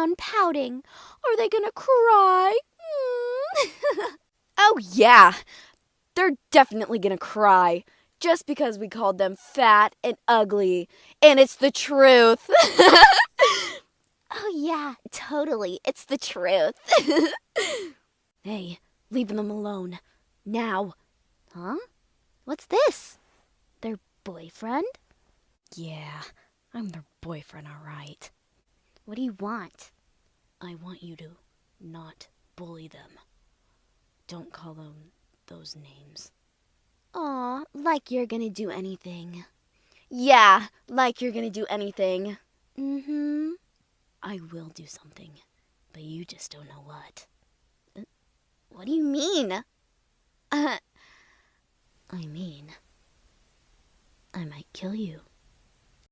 around pouting. Are they gonna cry? Oh yeah, they're definitely gonna cry. Just because we called them fat and ugly. And it's the truth. Oh yeah, totally. It's the truth. Hey, leave them alone. Now. Huh? What's this? Their boyfriend? Yeah, I'm their boyfriend, all right. What do you want? I want you to not bully them. Don't call them those names. Aw, like you're gonna do anything. Yeah, like you're gonna do anything. Mm-hmm. I will do something, but you just don't know what. What do you mean? I mean, I might kill you.